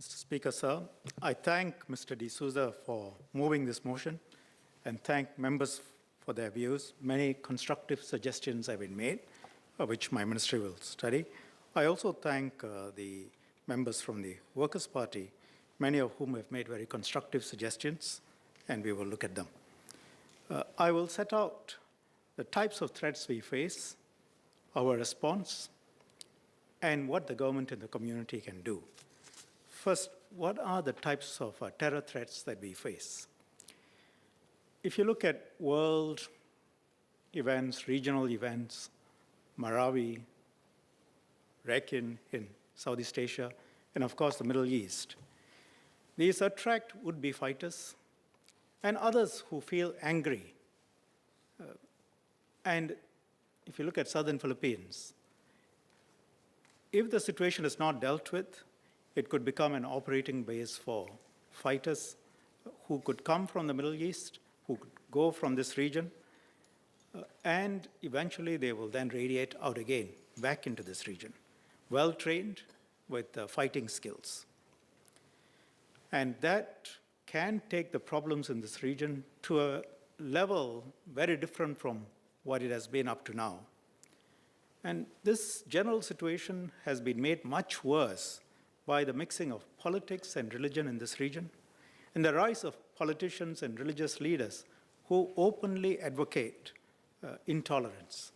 Mr. Speaker, sir, I thank Mr. D'Souza for moving this motion and thank members for their views. Many constructive suggestions have been made, which my ministry will study. I also thank the members from the Workers' Party, many of whom have made very constructive suggestions, and we will look at them. I will set out the types of threats we face, our response, and what the government and the community can do. First, what are the types of terror threats that we face? If you look at world events, regional events, Marawi, Rakhine in Southeast Asia, and of course the Middle East, these attract would-be fighters and others who feel angry. And if you look at southern Philippines, if the situation is not dealt with, it could become an operating base for fighters who could come from the Middle East, who could go from this region, and eventually they will then radiate out again, back into this region, well-trained with fighting skills. And that can take the problems in this region to a level very different from what it has been up to now. And this general situation has been made much worse by the mixing of politics and religion in this region, and the rise of politicians and religious leaders who openly advocate intolerance.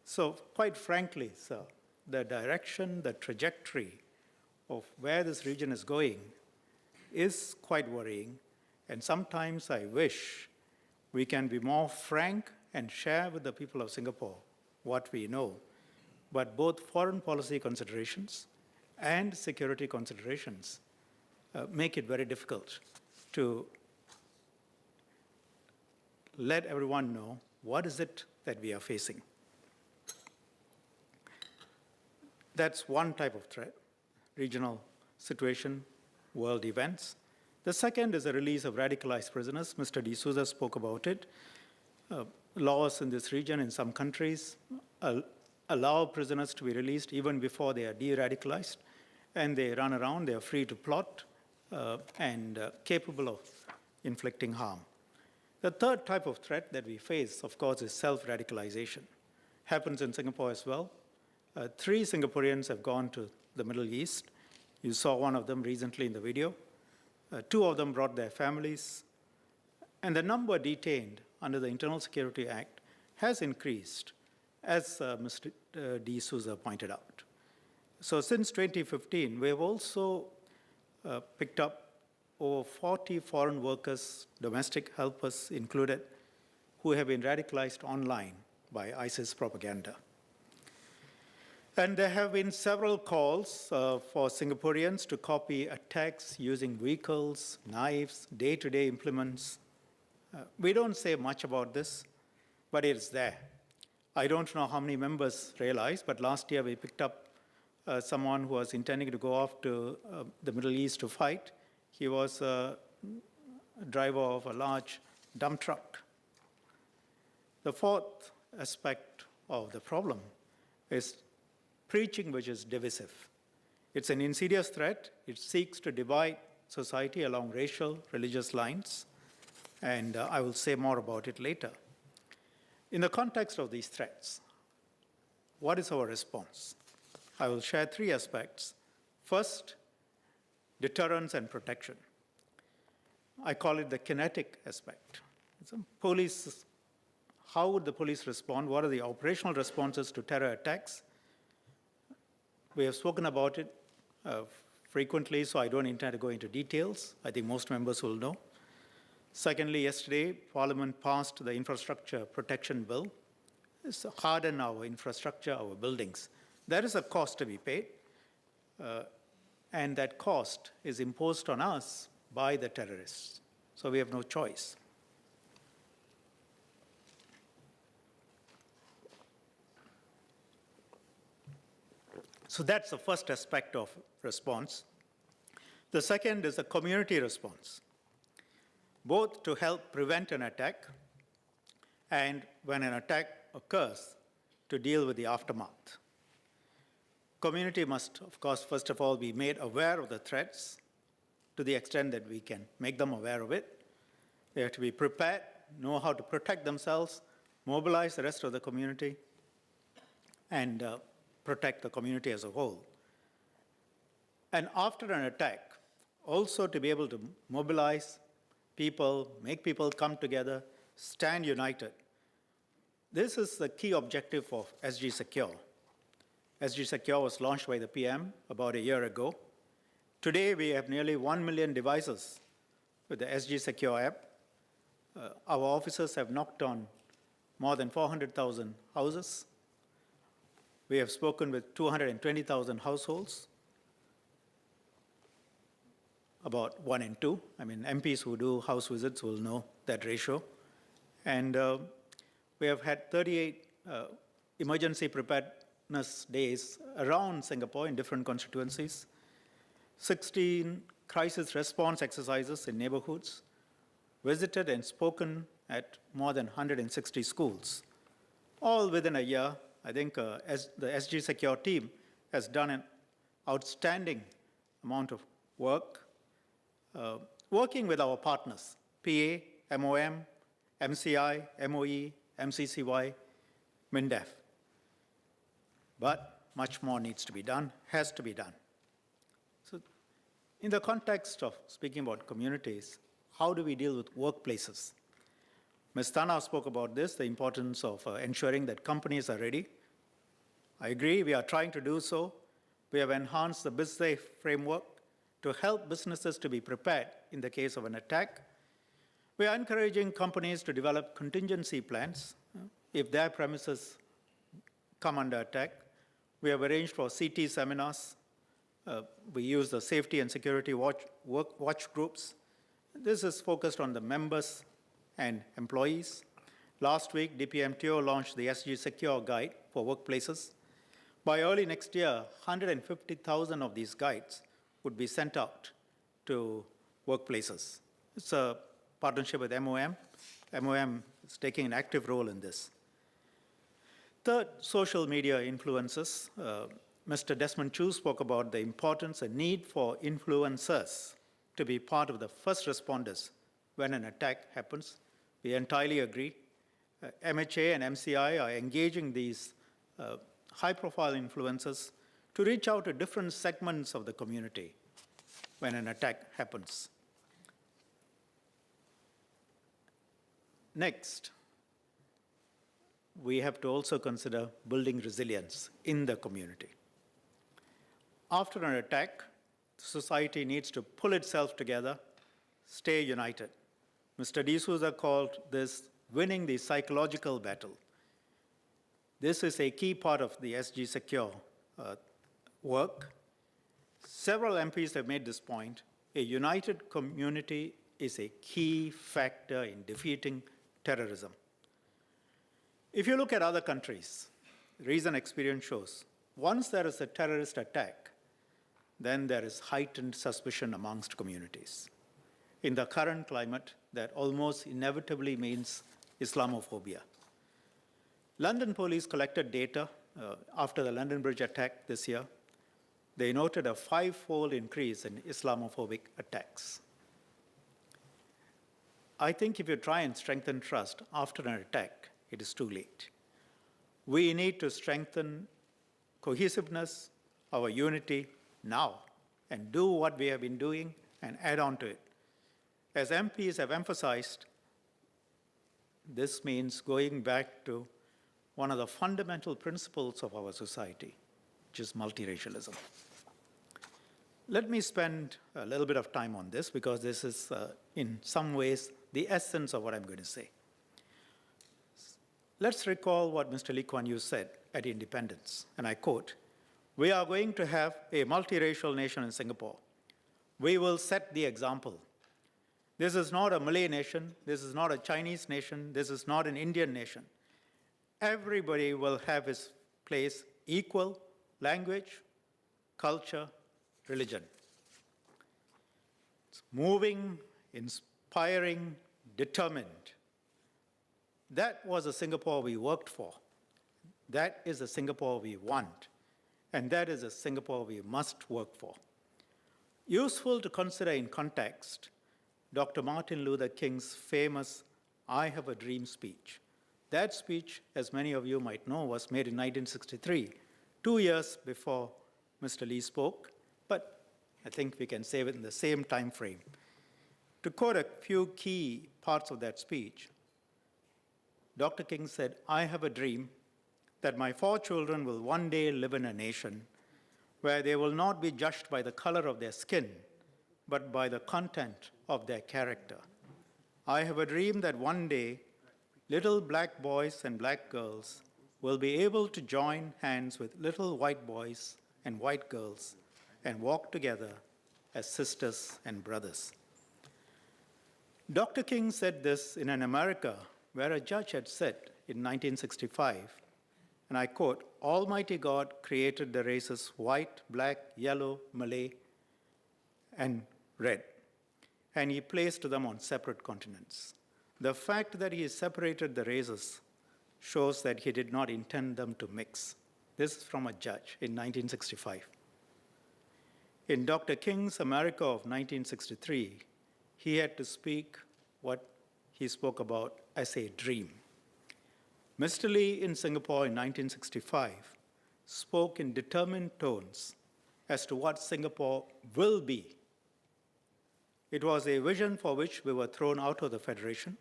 So quite frankly, sir, the direction, the trajectory of where this region is going is quite worrying, and sometimes I wish we can be more frank and share with the people of Singapore what we know. But both foreign policy considerations and security considerations make it very difficult to let everyone know what is it that we are facing. That's one type of threat, regional situation, world events. The second is the release of radicalized prisoners. Mr. D'Souza spoke about it. Laws in this region, in some countries, allow prisoners to be released even before they are de-radicalized, and they run around, they are free to plot, and capable of inflicting harm. The third type of threat that we face, of course, is self-radicalization. Happens in Singapore as well. 3 Singaporeans have gone to the Middle East. You saw one of them recently in the video. 2 of them brought their families. And the number detained under the Internal Security Act has increased, as Mr. D'Souza pointed out. So since 2015, we have also picked up over 40 foreign workers, domestic helpers included, who have been radicalized online by ISIS propaganda. And there have been several calls for Singaporeans to copy attacks using vehicles, knives, day-to-day implements. We don't say much about this, but it's there. I don't know how many members realize, but last year we picked up someone who was intending to go off to the Middle East to fight. He was a driver of a large dump truck. The fourth aspect of the problem is preaching which is divisive. It's an insidious threat. It seeks to divide society along racial, religious lines, and I will say more about it later. In the context of these threats, what is our response? I will share 3 aspects. First, deterrence and protection. I call it the kinetic aspect. Police, how would the police respond? What are the operational responses to terror attacks? We have spoken about it frequently, so I don't intend to go into details. I think most members will know. Secondly, yesterday, Parliament passed the Infrastructure Protection Bill. It's to harden our infrastructure, our buildings. There is a cost to be paid, and that cost is imposed on us by the terrorists. So we have no choice. So that's the first aspect of response. The second is the community response, both to help prevent an attack and when an attack occurs, to deal with the aftermath. Community must, of course, first of all, be made aware of the threats to the extent that we can make them aware of it. They have to be prepared, know how to protect themselves, mobilize the rest of the community, and protect the community as a whole. And after an attack, also to be able to mobilize people, make people come together, stand united. This is the key objective of SG Secure. SG Secure was launched by the PM about a year ago. Today, we have nearly 1 million devices with the SG Secure app. Our officers have knocked on more than 400,000 houses. We have spoken with 220,000 households, about 1 in 2. I mean, MPs who do house visits will know that ratio. And we have had 38 emergency preparedness days around Singapore in different constituencies, 16 crisis response exercises in neighborhoods, visited and spoken at more than 160 schools. All within a year. I think as the SG Secure team has done an outstanding amount of work, working with our partners, PA, MOM, MCI, MOE, MCCY, MINDEF. But much more needs to be done, has to be done. So in the context of speaking about communities, how do we deal with workplaces? Ms. Tana spoke about this, the importance of ensuring that companies are ready. I agree, we are trying to do so. We have enhanced the BizSafe framework to help businesses to be prepared in the case of an attack. We are encouraging companies to develop contingency plans if their premises come under attack. We have arranged for CT seminars. We use the safety and security watch groups. This is focused on the members and employees. Last week, DPMTO launched the SG Secure Guide for workplaces. By early next year, 150,000 of these guides would be sent out to workplaces. It's a partnership with MOM. MOM is taking an active role in this. Third, social media influencers. Mr. Desmond Chu spoke about the importance and need for influencers to be part of the first responders when an attack happens. We entirely agree. MHA and MCI are engaging these high-profile influencers to reach out to different segments of the community when an attack happens. Next, we have to also consider building resilience in the community. After an attack, society needs to pull itself together, stay united. Mr. D'Souza called this winning the psychological battle. This is a key part of the SG Secure work. Several MPs have made this point. A united community is a key factor in defeating terrorism. If you look at other countries, recent experience shows, once there is a terrorist attack, then there is heightened suspicion amongst communities. In the current climate, that almost inevitably means Islamophobia. London police collected data after the London Bridge attack this year. They noted a 5-fold increase in Islamophobic attacks. I think if you try and strengthen trust after an attack, it is too late. We need to strengthen cohesiveness, our unity now, and do what we have been doing and add on to it. As MPs have emphasized, this means going back to one of the fundamental principles of our society, which is multiracialism. Let me spend a little bit of time on this because this is, in some ways, the essence of what I'm going to say. Let's recall what Mr. Lee Kuan Yew said at independence, and I quote, "We are going to have a multiracial nation in Singapore. We will set the example. This is not a Malay nation. This is not a Chinese nation. This is not an Indian nation. Everybody will have his place, equal language, culture, religion." It's moving, inspiring, determined. That was the Singapore we worked for. That is the Singapore we want. and that is a Singapore we must work for. Useful to consider in context, Dr. Martin Luther King's famous "I Have a Dream" speech. That speech, as many of you might know, was made in 1963, 2 years before Mr. Lee spoke, but I think we can say it in the same time frame. To quote a few key parts of that speech, Dr. King said, "I have a dream that my 4 children will one day live in a nation where they will not be judged by the color of their skin, but by the content of their character. I have a dream that one day little black boys and black girls will be able to join hands with little white boys and white girls and walk together as sisters and brothers." Dr. King said this in an America where a judge had said in 1965, and I quote, "Almighty God created the races white, black, yellow, Malay, and red, and he placed them on separate continents. The fact that he separated the races shows that he did not intend them to mix." This is from a judge in 1965. In Dr. King's America of 1963, he had to speak what he spoke about as a dream. Mr. Lee in Singapore in 1965 spoke in determined tones as to what Singapore will be. It was a vision for which we were thrown out of the Federation.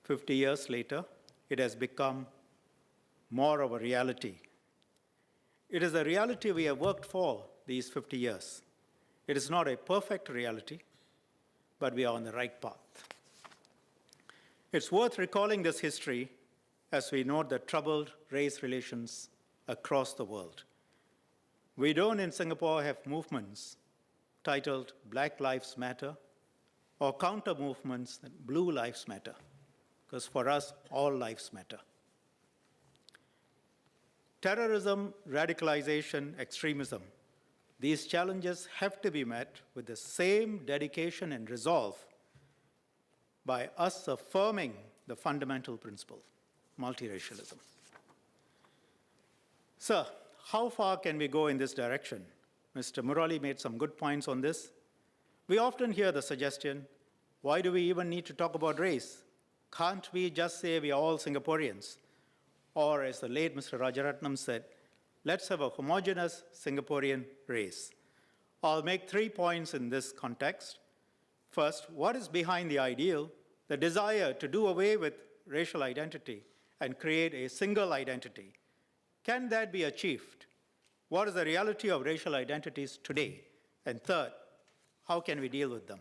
50 years later, it has become more of a reality. It is a reality we have worked for these 50 years. It is not a perfect reality, but we are on the right path. It's worth recalling this history as we note the troubled race relations across the world. We don't in Singapore have movements titled Black Lives Matter or counter movements that Blue Lives Matter, because for us, all lives matter. Terrorism, radicalization, extremism, these challenges have to be met with the same dedication and resolve by us affirming the fundamental principle, multiracialism. So, how far can we go in this direction? Mr. Murali made some good points on this. We often hear the suggestion, why do we even need to talk about race? Can't we just say we are all Singaporeans? Or as the late Mr. Rajaratnam said, let's have a homogeneous Singaporean race. I'll make 3 points in this context. First, what is behind the ideal, the desire to do away with racial identity and create a single identity? Can that be achieved? What is the reality of racial identities today? And third, how can we deal with them?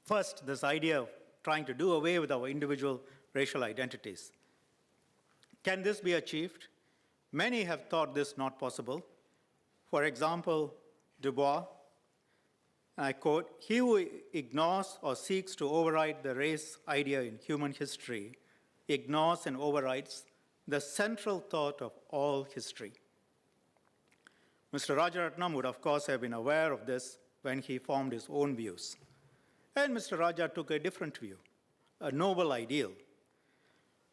First, this idea of trying to do away with our individual racial identities. Can this be achieved? Many have thought this not possible. For example, Du Bois, and I quote, "He who ignores or seeks to override the race idea in human history ignores and overrides the central thought of all history." Mr. Rajaratnam would, of course, have been aware of this when he formed his own views. And Mr. Raja took a different view, a noble ideal.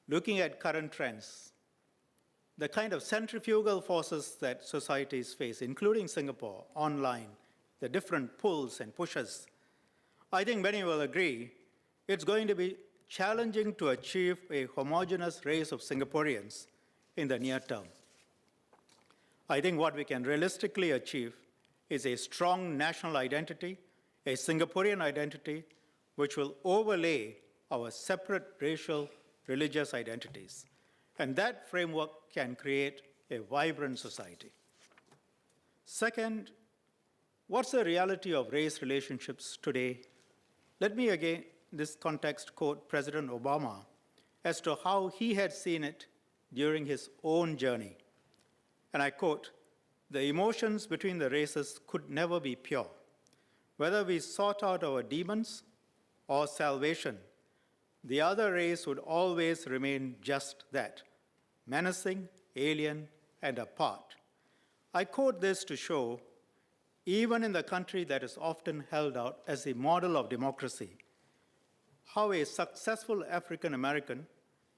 Looking at current trends, the kind of centrifugal forces that societies face, including Singapore, online, the different pulls and pushes, I think many will agree it's going to be challenging to achieve a homogeneous race of Singaporeans in the near term. I think what we can realistically achieve is a strong national identity, a Singaporean identity, which will overlay our separate racial, religious identities. And that framework can create a vibrant society. Second, what's the reality of race relationships today? Let me again, in this context, quote President Obama as to how he had seen it during his own journey. And I quote, "The emotions between the races could never be pure. Whether we sought out our demons or salvation, the other race would always remain just that, menacing, alien, and apart." I quote this to show, even in the country that is often held out as a model of democracy, how a successful African American,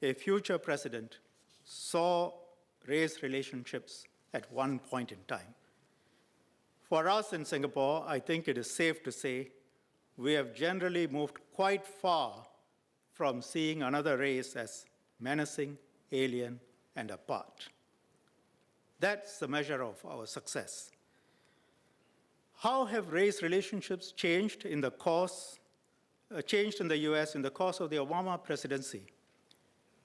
a future president, saw race relationships at one point in time. For us in Singapore, I think it is safe to say we have generally moved quite far from seeing another race as menacing, alien, and apart. That's the measure of our success. How have race relationships changed in the US in the course of the Obama presidency?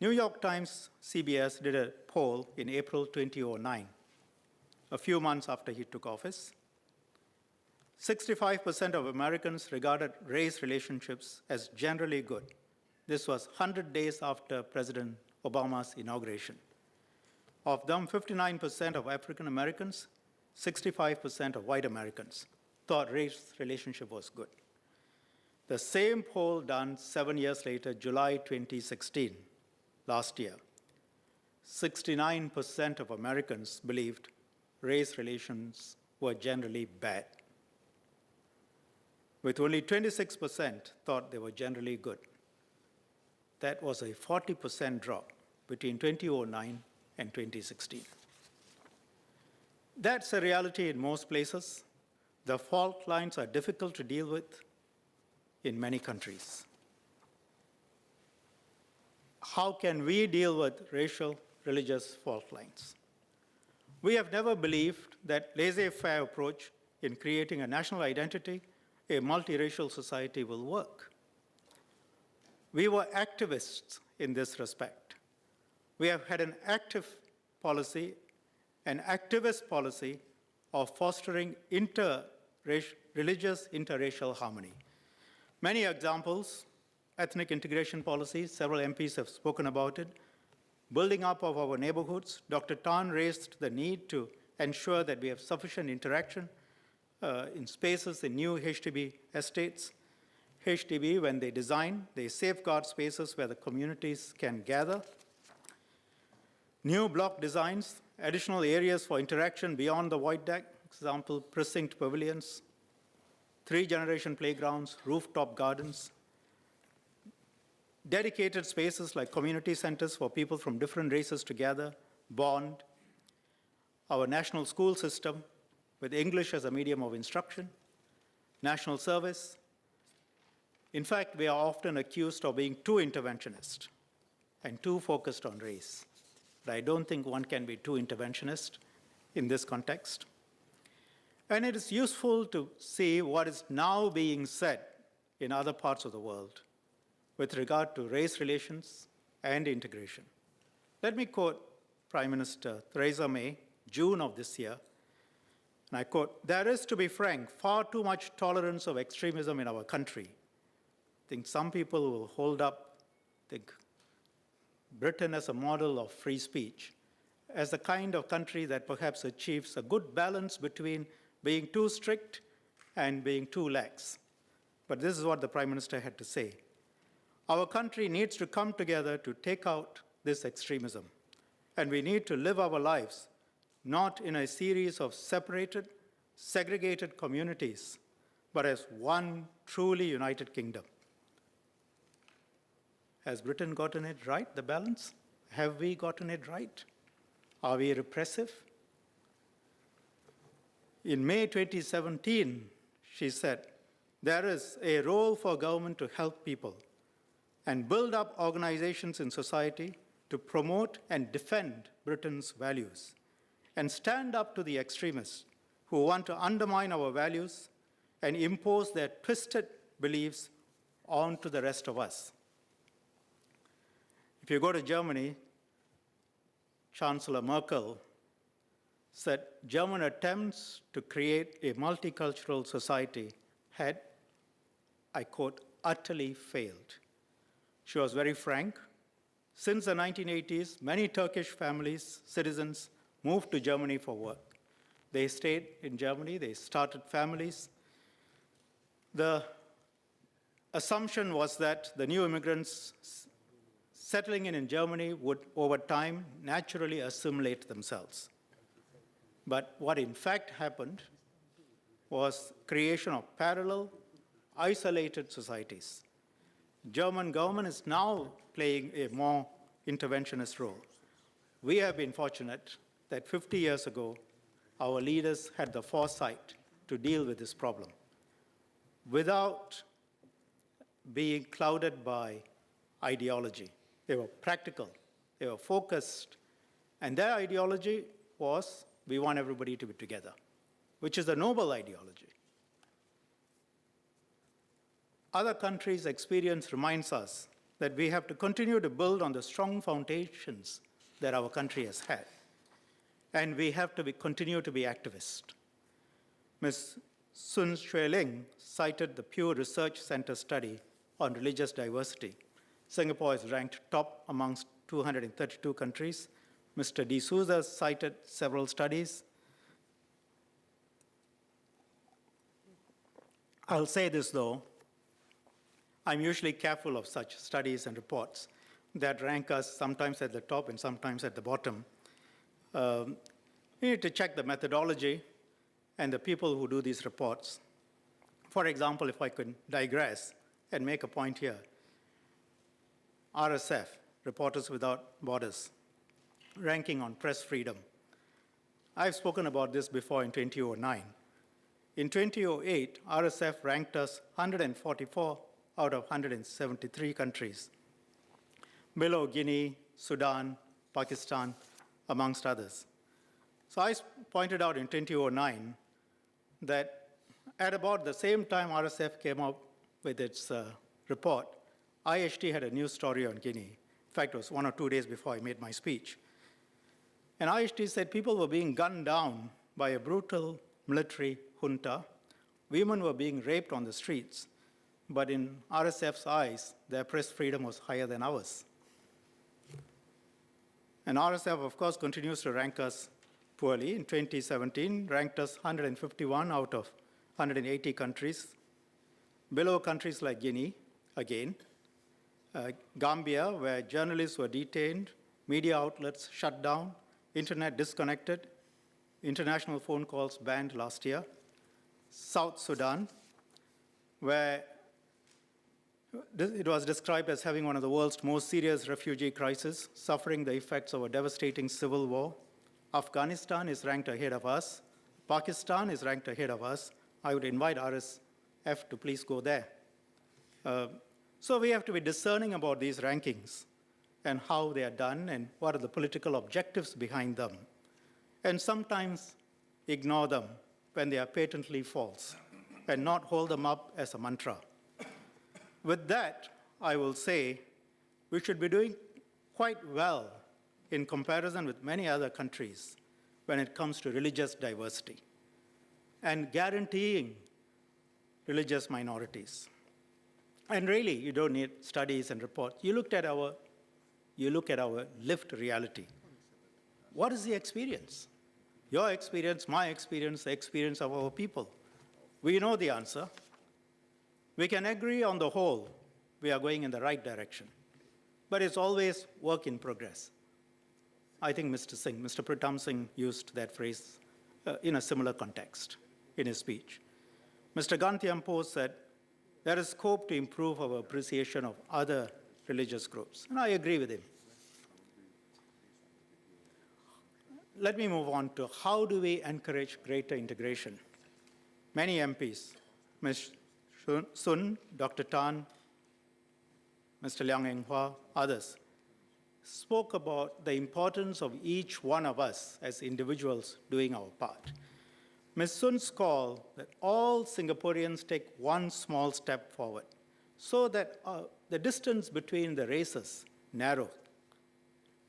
New York Times CBS did a poll in April 2009, a few months after he took office. 65% of Americans regarded race relationships as generally good. This was 100 days after President Obama's inauguration. Of them, 59% of African Americans, 65% of white Americans thought race relationship was good. The same poll done 7 years later, July 2016, last year, 69% of Americans believed race relations were generally bad, with only 26% thought they were generally good. That was a 40% drop between 2009 and 2016. That's a reality in most places. The fault lines are difficult to deal with in many countries. How can we deal with racial, religious fault lines? We have never believed that laissez-faire approach in creating a national identity, a multiracial society will work. We were activists in this respect. We have had an active policy, an activist policy of fostering religious interracial harmony. Many examples: ethnic integration policies, several MPs have spoken about it, building up of our neighborhoods. Dr. Tan raised the need to ensure that we have sufficient interaction in spaces in new HDB estates. HDB, when they design, they safeguard spaces where the communities can gather. New block designs, additional areas for interaction beyond the void deck, example, precinct pavilions, 3-generation playgrounds, rooftop gardens, dedicated spaces like community centers for people from different races to gather, bond, our national school system with English as a medium of instruction, national service. In fact, we are often accused of being too interventionist and too focused on race. But I don't think one can be too interventionist in this context. And it is useful to see what is now being said in other parts of the world with regard to race relations and integration. Let me quote Prime Minister Theresa May, June of this year, and I quote, "There is, to be frank, far too much tolerance of extremism in our country." I think some people will hold up Britain as a model of free speech, as the kind of country that perhaps achieves a good balance between being too strict and being too lax. But this is what the Prime Minister had to say. "Our country needs to come together to take out this extremism, and we need to live our lives not in a series of separated, segregated communities, but as one truly united kingdom." Has Britain gotten it right, the balance? Have we gotten it right? Are we repressive? In May 2017, she said, "There is a role for government to help people and build up organizations in society to promote and defend Britain's values and stand up to the extremists who want to undermine our values and impose their twisted beliefs onto the rest of us." If you go to Germany, Chancellor Merkel said German attempts to create a multicultural society had, I quote, "utterly failed." She was very frank. Since the 1980s, many Turkish families, citizens, moved to Germany for work. They stayed in Germany, they started families. The assumption was that the new immigrants settling in Germany would, over time, naturally assimilate themselves. But what in fact happened was creation of parallel, isolated societies. German government is now playing a more interventionist role. We have been fortunate that 50 years ago, our leaders had the foresight to deal with this problem without being clouded by ideology. They were practical, they were focused, and their ideology was, we want everybody to be together, which is a noble ideology. Other countries' experience reminds us that we have to continue to build on the strong foundations that our country has had. And we have to continue to be activists. Ms. Sun Xueling cited the Pew Research Center study on religious diversity. Singapore is ranked top amongst 232 countries. Mr. D'Souza cited several studies. I'll say this though, I'm usually careful of such studies and reports that rank us sometimes at the top and sometimes at the bottom. You need to check the methodology and the people who do these reports. For example, if I could digress and make a point here, RSF, Reporters Without Borders, ranking on press freedom. I've spoken about this before in 2009. In 2008, RSF ranked us 144 out of 173 countries, below Guinea, Sudan, Pakistan, amongst others. So I pointed out in 2009 that at about the same time RSF came up with its report, IHT had a news story on Guinea. In fact, it was 1 or 2 days before I made my speech. And IHT said people were being gunned down by a brutal military junta. Women were being raped on the streets. But in RSF's eyes, their press freedom was higher than ours. And RSF, of course, continues to rank us poorly. In 2017, ranked us 151 out of 180 countries, below countries like Guinea, again, Gambia, where journalists were detained, media outlets shut down, internet disconnected, international phone calls banned last year, South Sudan, where it was described as having one of the world's most serious refugee crises, suffering the effects of a devastating civil war. Afghanistan is ranked ahead of us. Pakistan is ranked ahead of us. I would invite RSF to please go there. So we have to be discerning about these rankings and how they are done and what are the political objectives behind them. And sometimes ignore them when they are patently false and not hold them up as a mantra. With that, I will say we should be doing quite well in comparison with many other countries when it comes to religious diversity and guaranteeing religious minorities. And really, you don't need studies and reports. You look at our lived reality. What is the experience? Your experience, my experience, the experience of our people. We know the answer. We can agree on the whole, we are going in the right direction. But it's always work in progress. I think Mr. Pritam Singh used that phrase in a similar context in his speech. Mr. Ganthiampo said, there is scope to improve our appreciation of other religious groups, and I agree with him. Let me move on to how do we encourage greater integration. Many MPs, Ms. Sun, Dr. Tan, Mr. Liang Enghua, others, spoke about the importance of each one of us as individuals doing our part. Ms. Sun's call that all Singaporeans take one small step forward so that the distance between the races narrow.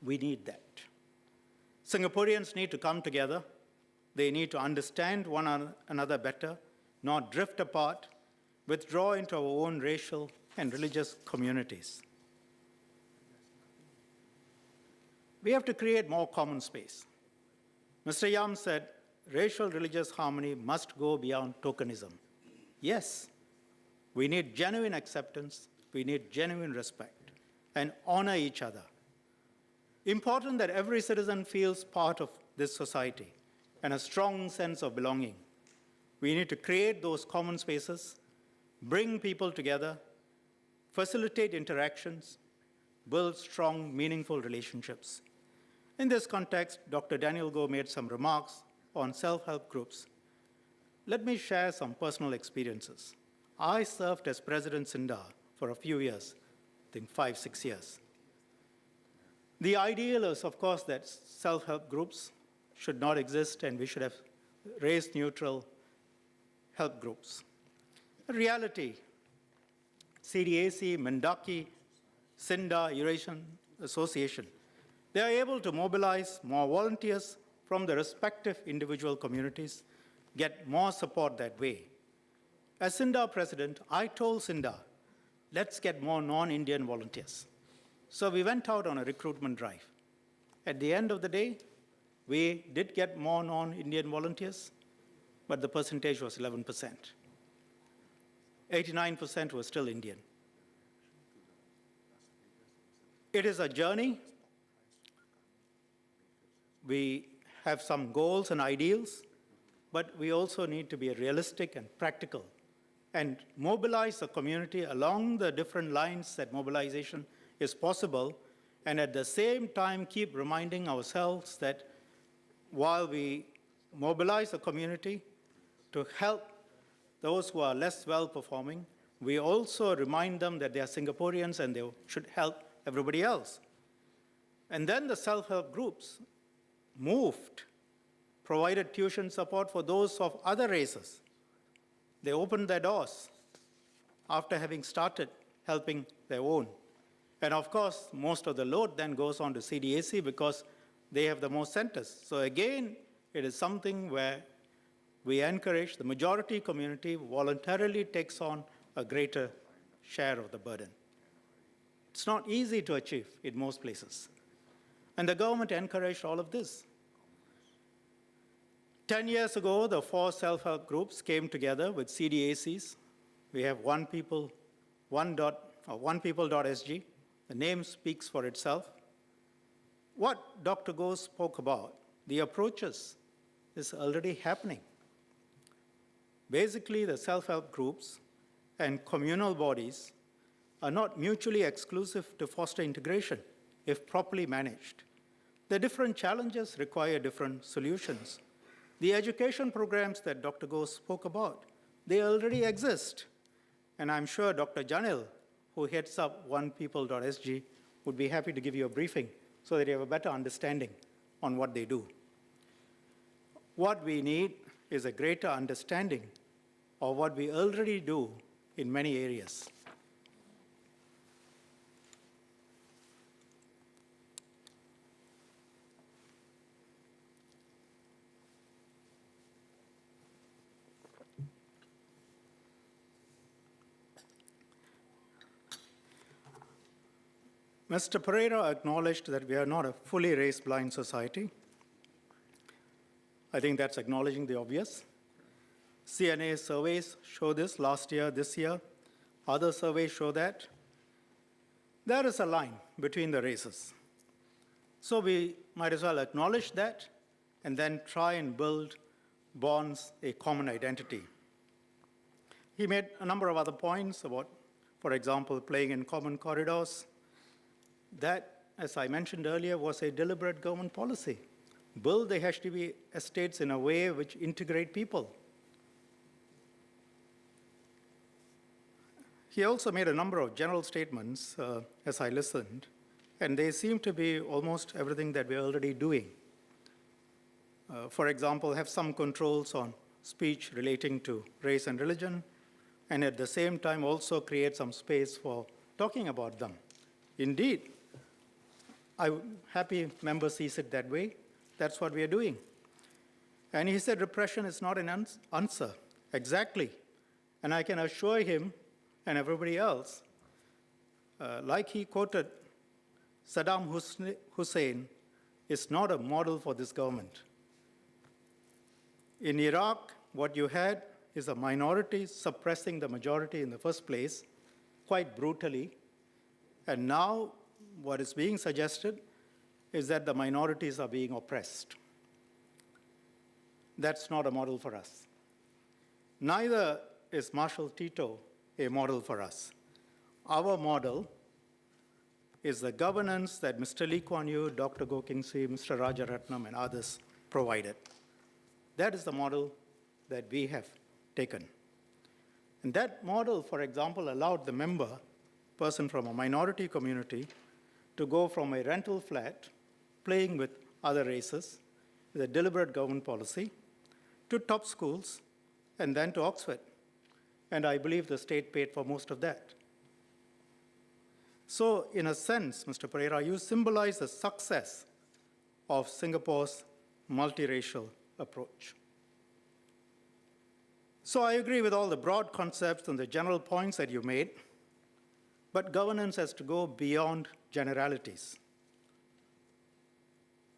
We need that. Singaporeans need to come together. They need to understand one another better, not drift apart, withdraw into our own racial and religious communities. We have to create more common space. Mr. Yam said, racial religious harmony must go beyond tokenism. Yes, we need genuine acceptance, we need genuine respect, and honor each other. Important that every citizen feels part of this society and a strong sense of belonging. We need to create those common spaces, bring people together, facilitate interactions, build strong, meaningful relationships. In this context, Dr. Daniel Goh made some remarks on self-help groups. Let me share some personal experiences. I served as President SINDA for a few years, I think 5, 6 years. The ideal is, of course, that self-help groups should not exist and we should have race-neutral help groups. The reality, CDAC, Mendaki, SINDA, Eurasian Association, they are able to mobilize more volunteers from the respective individual communities, get more support that way. As SINDA president, I told SINDA, let's get more non-Indian volunteers. So we went out on a recruitment drive. At the end of the day, we did get more non-Indian volunteers, but the percentage was 11%. 89% was still Indian. It is a journey. We have some goals and ideals, but we also need to be realistic and practical and mobilize the community along the different lines that mobilization is possible, and at the same time keep reminding ourselves that while we mobilize the community to help those who are less well-performing, we also remind them that they are Singaporeans and they should help everybody else. And then the self-help groups moved, provided tuition support for those of other races. They opened their doors after having started helping their own. And of course, most of the load then goes on to CDAC because they have the most centers. So again, it is something where we encourage the majority community voluntarily takes on a greater share of the burden. It's not easy to achieve in most places. And the government encouraged all of this. 10 years ago, the 4 self-help groups came together with CDACs. We have onepeople.sg. The name speaks for itself. What Dr. Goh spoke about, the approaches, is already happening. Basically, the self-help groups and communal bodies are not mutually exclusive to foster integration if properly managed. The different challenges require different solutions. The education programs that Dr. Goh spoke about, they already exist. And I'm sure Dr. Janil, who heads up onepeople.sg, would be happy to give you a briefing so that you have a better understanding on what they do. What we need is a greater understanding of what we already do in many areas. Mr. Pereira acknowledged that we are not a fully race-blind society. I think that's acknowledging the obvious. CNA surveys show this last year, this year. Other surveys show that. There is a line between the races. So we might as well acknowledge that and then try and build bonds, a common identity. He made a number of other points about, for example, playing in common corridors. That, as I mentioned earlier, was a deliberate government policy. Build the HDB estates in a way which integrate people. He also made a number of general statements as I listened, and they seem to be almost everything that we're already doing. For example, have some controls on speech relating to race and religion, and at the same time also create some space for talking about them. Indeed, I'm happy member sees it that way. That's what we are doing. And he said repression is not an answer. Exactly. And I can assure him and everybody else, like he quoted, Saddam Hussein is not a model for this government. In Iraq, what you had is a minority suppressing the majority in the first place, quite brutally. And now what is being suggested is that the minorities are being oppressed. That's not a model for us. Neither is Marshal Tito a model for us. Our model is the governance that Mr. Lee Kuan Yew, Dr. Goh Keng Swee, Mr. Rajaratnam, and others provided. That is the model that we have taken. And that model, for example, allowed the member, person from a minority community, to go from a rental flat, playing with other races, with a deliberate government policy, to top schools, and then to Oxford. And I believe the state paid for most of that. So in a sense, Mr. Pereira, you symbolize the success of Singapore's multiracial approach. So I agree with all the broad concepts and the general points that you made, but governance has to go beyond generalities.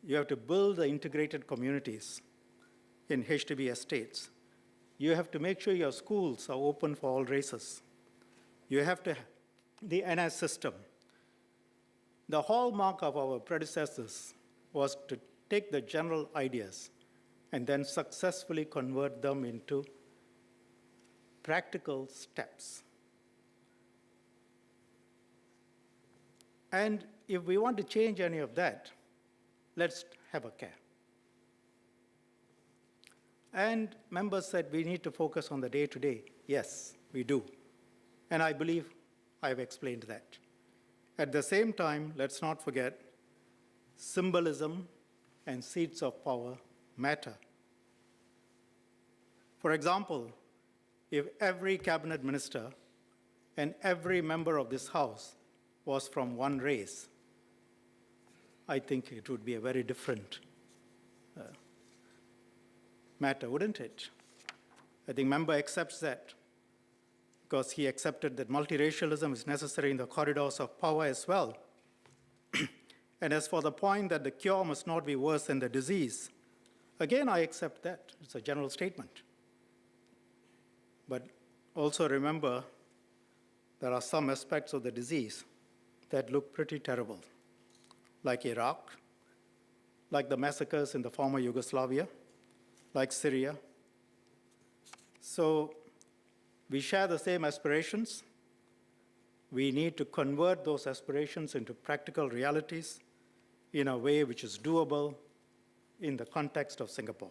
You have to build the integrated communities in HDB estates. You have to make sure your schools are open for all races. You have to have the NS system. The hallmark of our predecessors was to take the general ideas and then successfully convert them into practical steps. And if we want to change any of that, let's have a care. And members said we need to focus on the day-to-day. Yes, we do. And I believe I've explained that. At the same time, let's not forget, symbolism and seats of power matter. For example, if every cabinet minister and every member of this House was from one race, I think it would be a very different matter, wouldn't it? I think member accepts that because he accepted that multiracialism is necessary in the corridors of power as well. And as for the point that the cure must not be worse than the disease, again, I accept that. It's a general statement. But also remember, there are some aspects of the disease that look pretty terrible, like Iraq, like the massacres in the former Yugoslavia, like Syria. So we share the same aspirations. We need to convert those aspirations into practical realities in a way which is doable in the context of Singapore.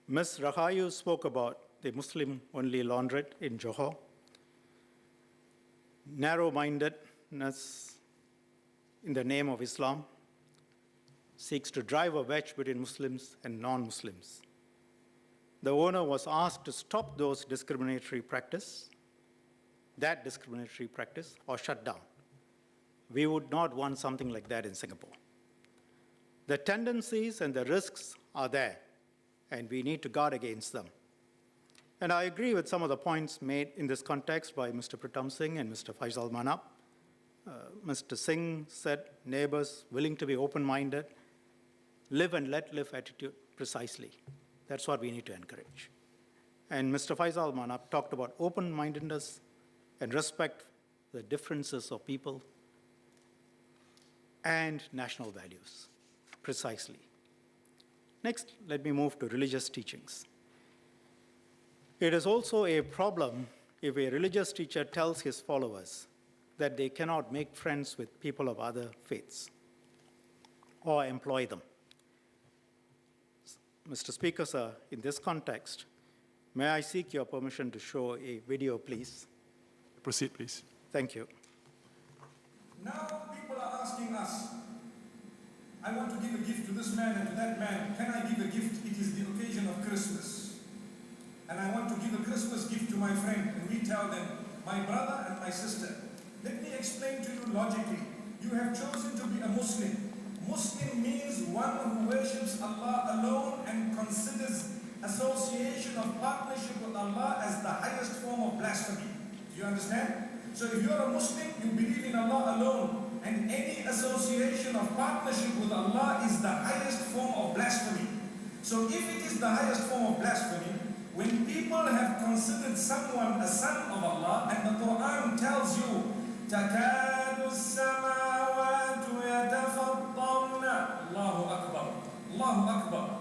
Ms. Rahayu spoke about the Muslim-only laundrette in Johor. Narrow-mindedness in the name of Islam seeks to drive a wedge between Muslims and non-Muslims. The owner was asked to stop those discriminatory practice, or shut down. We would not want something like that in Singapore. The tendencies and the risks are there, and we need to guard against them. And I agree with some of the points made in this context by Mr. Pritam Singh and Mr. Faisal Manap. Mr. Singh said neighbors willing to be open-minded, live and let live attitude precisely. That's what we need to encourage. And Mr. Faisal Manap talked about open-mindedness and respect for the differences of people and national values, precisely. Next, let me move to religious teachings. It is also a problem if a religious teacher tells his followers that they cannot make friends with people of other faiths or employ them. Mr. Speaker, sir, in this context, may I seek your permission to show a video, please? Proceed, please. Thank you. Now people are asking us, I want to give a gift to this man and to that man. Can I give a gift? It is the occasion of Christmas. And I want to give a Christmas gift to my friend. And we tell them, my brother and my sister, let me explain to you logically. You have chosen to be a Muslim. Muslim means one who worships Allah alone and considers association of partnership with Allah as the highest form of blasphemy. Do you understand? So if you're a Muslim, you believe in Allah alone, and any association of partnership with Allah is the highest form of blasphemy. So if it is the highest form of blasphemy, when people have considered someone a son of Allah, and the Quran tells you, تَكَادُ السَّمَاوَاتُ يَتَفَطَّرْنَ Allahu Akbar. Allahu Akbar.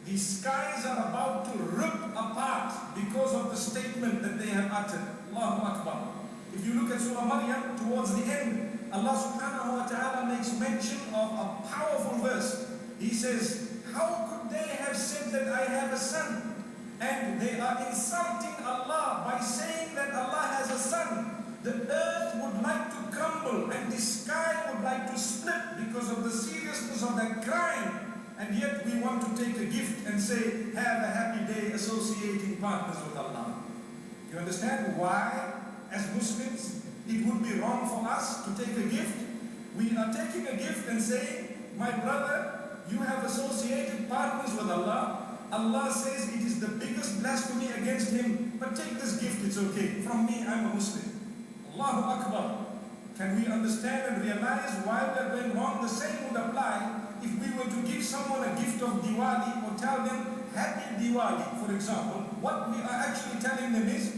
The skies are about to rip apart because of the statement statement that they have uttered. Allahu Akbar. If you look at Surah Maryam, towards the end, Allah subhanahu wa ta'ala makes mention of a powerful verse. He says, how could they have said that I have a son? And they are insulting Allah by saying that Allah has a son. The earth would like to crumble and the sky would like to split because of the seriousness of that crime. And yet we want to take a gift and say, have a happy day associating partners with Allah. You understand why, as Muslims, it would be wrong for us to take a gift? We are taking a gift and saying, my brother, you have associated partners with Allah. Allah says it is the biggest blasphemy against Him, but take this gift, it's okay. From me, I'm a Muslim. Allahu Akbar. Can we understand and realize why we are going wrong? The same would apply if we were to give someone a gift of Diwali or tell them Happy Diwali, for example. What we are actually telling them is,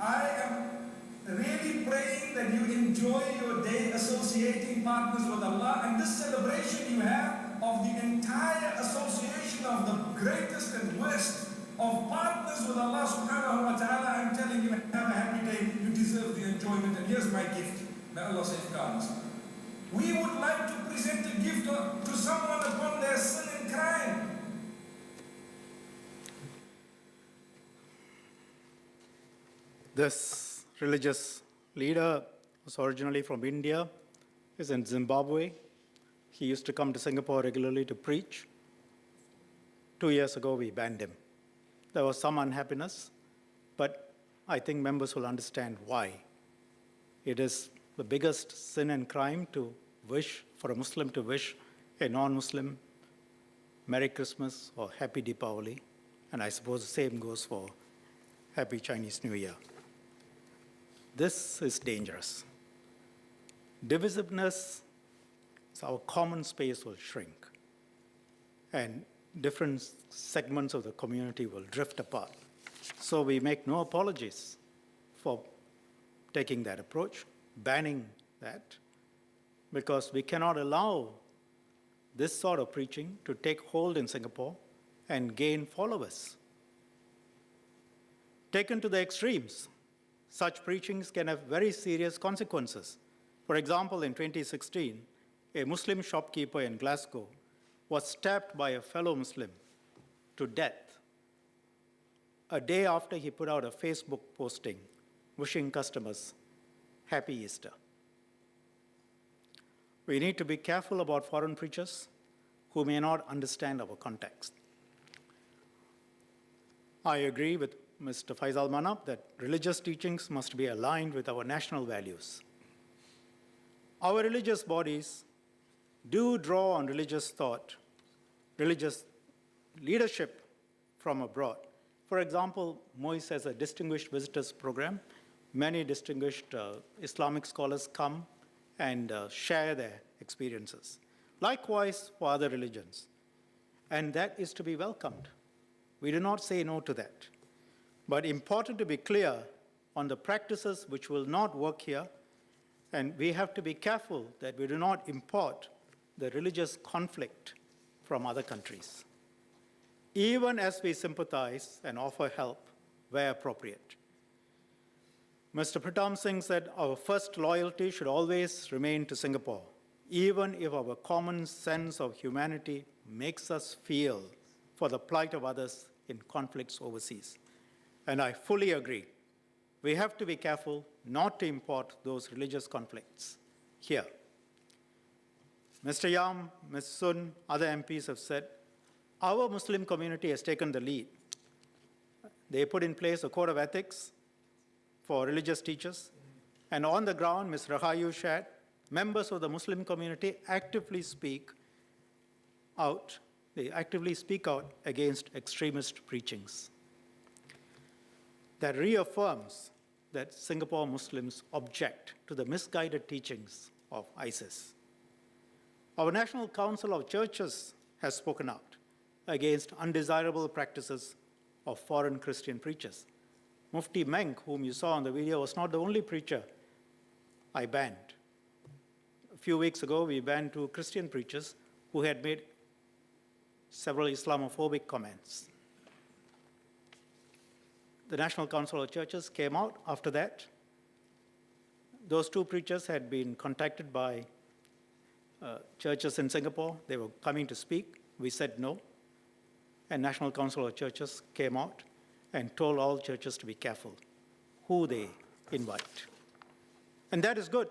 I am really praying that you enjoy your day associating partners with Allah, and this celebration you have of the entire association of the greatest and worst of partners with Allah subhanahu wa ta'ala, I'm telling you, have a happy day, you deserve the enjoyment, and here's my gift. May Allah safeguard us. We would like to present a gift to someone upon their sin and crime. This religious leader was originally from India, is in Zimbabwe. He used to come to Singapore regularly to preach. 2 years ago, we banned him. There was some unhappiness, but I think members will understand why. It is the biggest sin and crime to wish, for a Muslim to wish a non-Muslim Merry Christmas or Happy Deepavali, and I suppose the same goes for Happy Chinese New Year. This is dangerous. Divisiveness, so our common space will shrink, and different segments of the community will drift apart. So we make no apologies for taking that approach, banning that, because we cannot allow this sort of preaching to take hold in Singapore and gain followers. Taken to the extremes, such preachings can have very serious consequences. For example, in 2016, a Muslim shopkeeper in Glasgow was stabbed by a fellow Muslim to death a day after he put out a Facebook posting wishing customers Happy Easter. We need to be careful about foreign preachers who may not understand our context. I agree with Mr. Faisal Manab that religious teachings must be aligned with our national values. Our religious bodies do draw on religious thought, religious leadership from abroad. For example, MOIS has a distinguished visitors program. Many distinguished Islamic scholars come and share their experiences. Likewise for other religions. And that is to be welcomed. We do not say no to that. But important to be clear on the practices which will not work here, and we have to be careful that we do not import the religious conflict from other countries, even as we sympathize and offer help where appropriate. Mr. Pritam Singh said our first loyalty should always remain to Singapore, even if our common sense of humanity makes us feel for the plight of others in conflicts overseas. And I fully agree. We have to be careful not to import those religious conflicts here. Mr. Yam, Ms. Sun, other MPs have said, our Muslim community has taken the lead. They put in place a code of ethics for religious teachers. And on the ground, Ms. Rahayu shared, members of the Muslim community actively speak out. They actively speak out against extremist preachings. That reaffirms that Singapore Muslims object to the misguided teachings of ISIS. Our National Council of Churches has spoken out against undesirable practices of foreign Christian preachers. Mufti Menk, whom you saw on the video, was not the only preacher I banned. A few weeks ago, we banned 2 Christian preachers who had made several Islamophobic comments. the National Council of Churches came out after that. Those two preachers had been contacted by churches in Singapore. They were coming to speak. We said no. And National Council of Churches came out and told all churches to be careful who they invite. And that is good.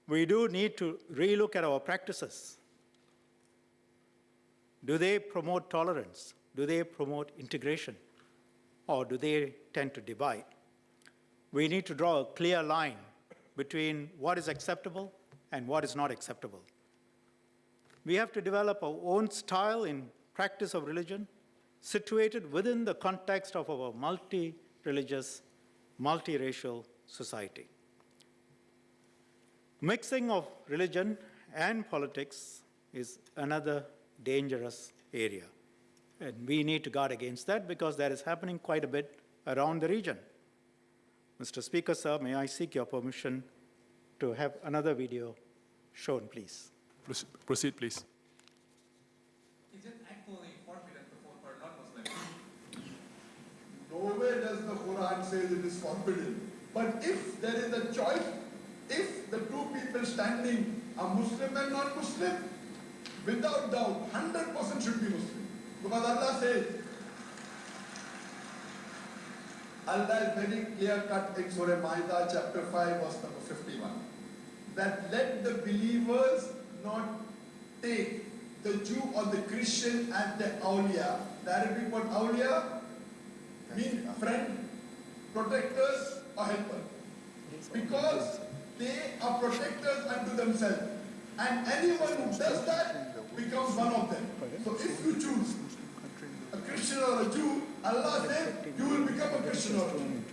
We do need to relook at our practices. Do they promote tolerance? Do they promote integration? Or do they tend to divide? We need to draw a clear line between what is acceptable and what is not acceptable. We have to develop our own style in practice of religion, situated within the context of our multi-religious, multiracial society. Mixing of religion and politics is another dangerous area. And we need to guard against that because that is happening quite a bit around the region. Mr. Speaker, sir, may I seek your permission to have another video shown, please? Proceed, please. Is it actually forbidden to vote for non-Muslims? Nowhere does the Quran say it is forbidden. But if there is a choice, if the two people standing are Muslim and non-Muslim, without doubt, 100% should be Muslim. Because Allah says, Allah is very clear-cut in Surah Ma'idah, chapter 5, verse number 51, that let the believers not take the Jew or the Christian as the awliya. The Arabic word awliya means friend, protectors, or helper. Because they are protectors unto themselves. And anyone who does that becomes one of them. So if you choose a Christian or a Jew, Allah said you will become a Christian or a Jew.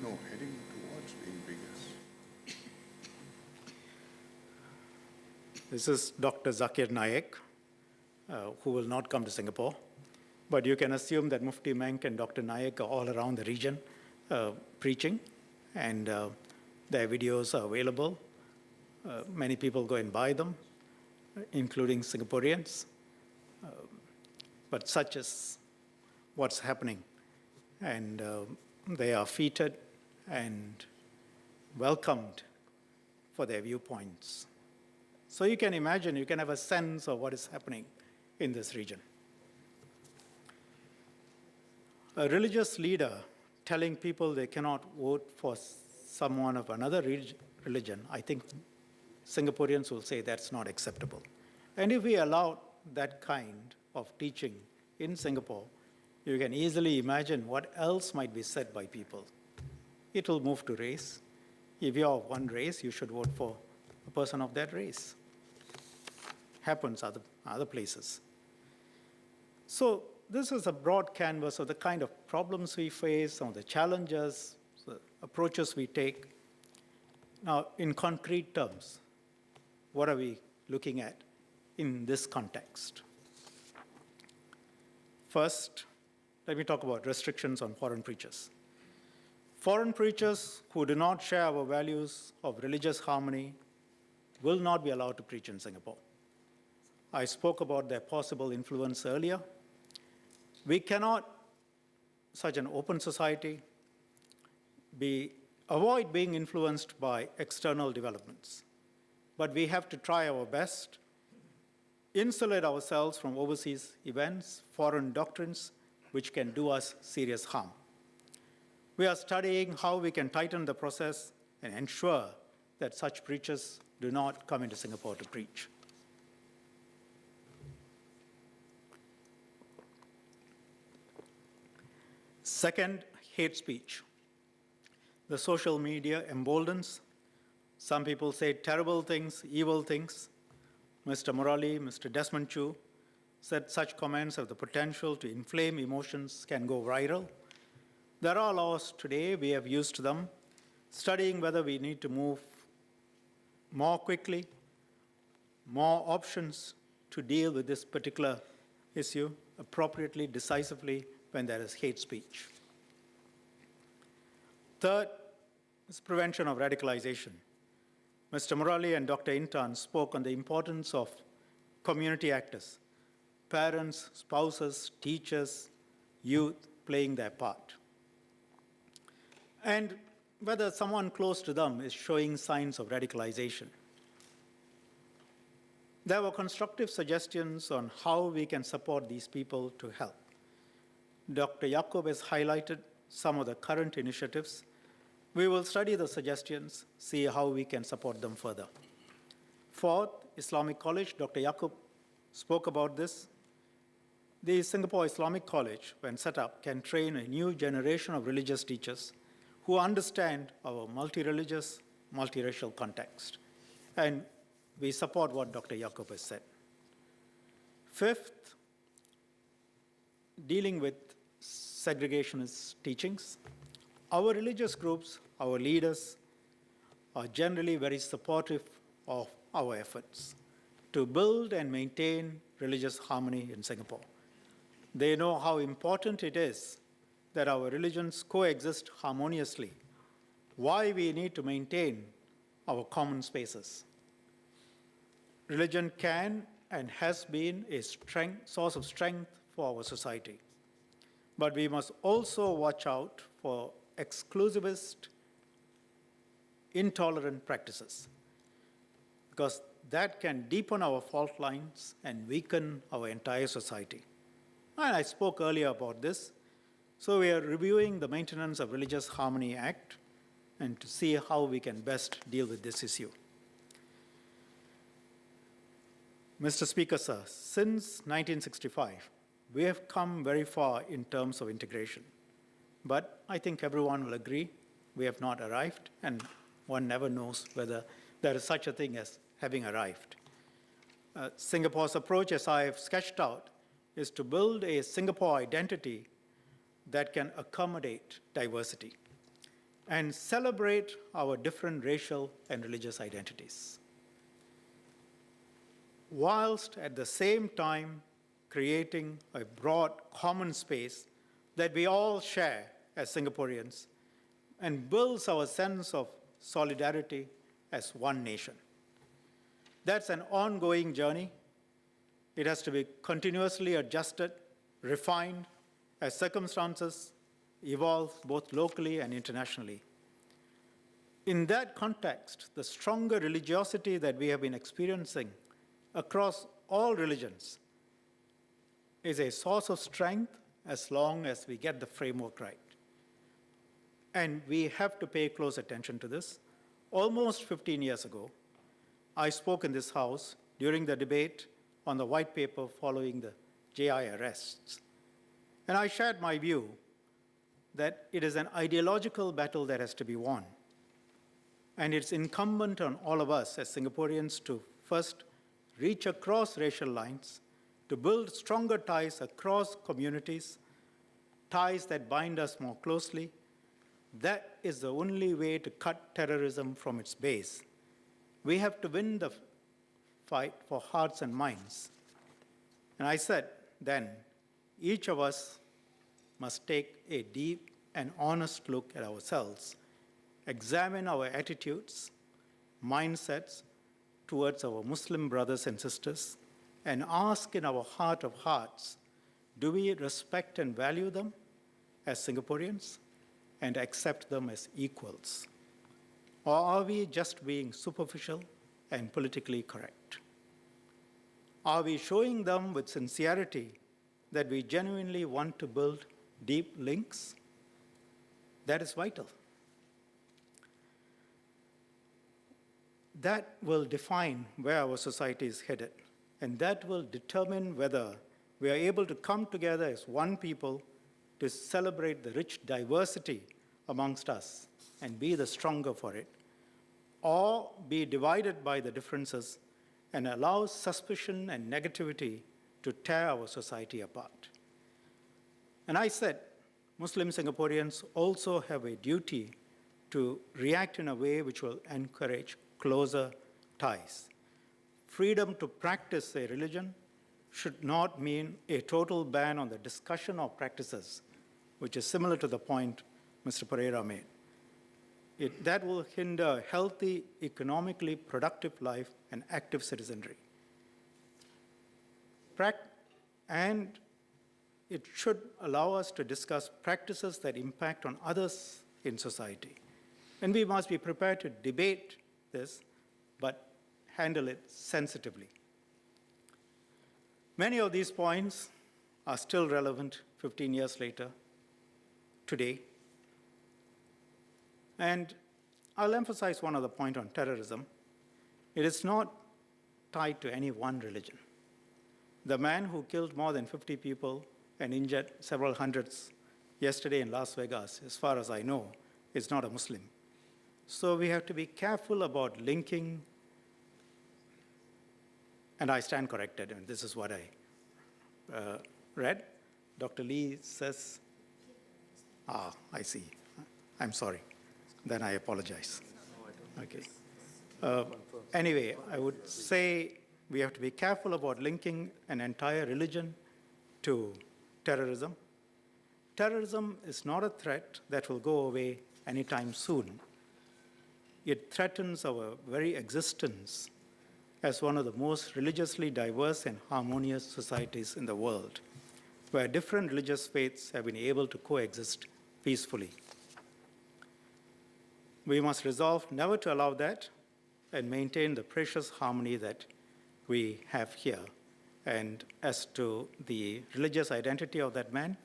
No, heading towards being bigger. This is Dr. Zakir Naik, who will not come to Singapore. But you can assume that Mufti Menk and Dr. Naik are all around the region preaching, and their videos are available. Many people go and buy them, including Singaporeans. But such is what's happening. And they are feted and welcomed for their viewpoints. So you can imagine, you can have a sense of what is happening in this region. A religious leader telling people they cannot vote for someone of another religion, I think Singaporeans will say that's not acceptable. And if we allow that kind of teaching in Singapore, you can easily imagine what else might be said by people. It will move to race. If you're of one race, you should vote for a person of that race. Happens other places. So this is a broad canvas of the kind of problems we face, some of the challenges, the approaches we take. Now, in concrete terms, what are we looking at in this context? First, let me talk about restrictions on foreign preachers. Foreign preachers who do not share our values of religious harmony will not be allowed to preach in Singapore. I spoke about their possible influence earlier. We cannot, such an open society, avoid being influenced by external developments. But we have to try our best, insulate ourselves from overseas events, foreign doctrines, which can do us serious harm. We are studying how we can tighten the process and ensure that such preachers do not come into Singapore to preach. Second, hate speech. The social media emboldens. Some people say terrible things, evil things. Mr. Murali, Mr. Desmond Chu said such comments have the potential to inflame emotions, can go viral. There are laws today, we have used them, studying whether we need to move more quickly, more options to deal with this particular issue appropriately, decisively, when there is hate speech. Third is prevention of radicalization. Mr. Murali and Dr. Intan spoke on the importance of community actors, parents, spouses, teachers, youth playing their part. and whether someone close to them is showing signs of radicalization. There were constructive suggestions on how we can support these people to help. Dr. Yaqub has highlighted some of the current initiatives. We will study the suggestions, see how we can support them further. Fourth, Islamic College, Dr. Yaqub spoke about this. The Singapore Islamic College, when set up, can train a new generation of religious teachers who understand our multi-religious, multiracial context. And we support what Dr. Yaqub has said. Fifth, dealing with segregationist teachings. Our religious groups, our leaders, are generally very supportive of our efforts to build and maintain religious harmony in Singapore. They know how important it is that our religions coexist harmoniously, why we need to maintain our common spaces. Religion can and has been a source of strength for our society. But we must also watch out for exclusivist, intolerant practices, because that can deepen our fault lines and weaken our entire society. And I spoke earlier about this. So we are reviewing the Maintenance of Religious Harmony Act and to see how we can best deal with this issue. Mr. Speaker, sir, since 1965, we have come very far in terms of integration. But I think everyone will agree we have not arrived, and one never knows whether there is such a thing as having arrived. Singapore's approach, as I have sketched out, is to build a Singapore identity that can accommodate diversity and celebrate our different racial and religious identities, whilst at the same time creating a broad common space that we all share as Singaporeans and builds our sense of solidarity as one nation. That's an ongoing journey. It has to be continuously adjusted, refined, as circumstances evolve both locally and internationally. In that context, the stronger religiosity that we have been experiencing across all religions is a source of strength as long as we get the framework right. And we have to pay close attention to this. Almost 15 years ago, I spoke in this House during the debate on the white paper following the JI arrests. And I shared my view that it is an ideological battle that has to be won. And it's incumbent on all of us as Singaporeans to first reach across racial lines, to build stronger ties across communities, ties that bind us more closely. That is the only way to cut terrorism from its base. We have to win the fight for hearts and minds. And I said then, each of us must take a deep and honest look at ourselves, examine our attitudes, mindsets towards our Muslim brothers and sisters, and ask in our heart of hearts, do we respect and value them as Singaporeans and accept them as equals? Or are we just being superficial and politically correct? Are we showing them with sincerity that we genuinely want to build deep links? That is vital. That will define where our society is headed, and that will determine whether we are able to come together as one people to celebrate the rich diversity amongst us and be the stronger for it, or be divided by the differences and allow suspicion and negativity to tear our society apart. And I said, Muslim Singaporeans also have a duty to react in a way which will encourage closer ties. Freedom to practice a religion should not mean a total ban on the discussion of practices, which is similar to the point Mr. Pereira made. That will hinder a healthy, economically productive life and active citizenry. And it should allow us to discuss practices that impact on others' in society. And we must be prepared to debate this, but handle it sensitively. Many of these points are still relevant 15 years later, today. And I'll emphasize one other point on terrorism. It is not tied to any one religion. The man who killed more than 50 people and injured several hundreds yesterday in Las Vegas, as far as I know, is not a Muslim. So we have to be careful about linking, and I stand corrected, and this is what I read. Dr. Lee says, I see. I'm sorry. Then I apologize. Okay. Anyway, I would say we have to be careful about linking an entire religion to terrorism. Terrorism is not a threat that will go away anytime soon. It threatens our very existence as one of the most religiously diverse and harmonious societies in the world, where different religious faiths have been able to coexist peacefully. We must resolve never to allow that and maintain the precious harmony that we have here. And as to the religious identity of that man,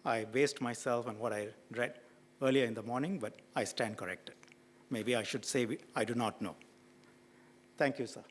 I based myself on what I read earlier in the morning, but I stand corrected. Maybe I should say I do not know. Thank you, sir.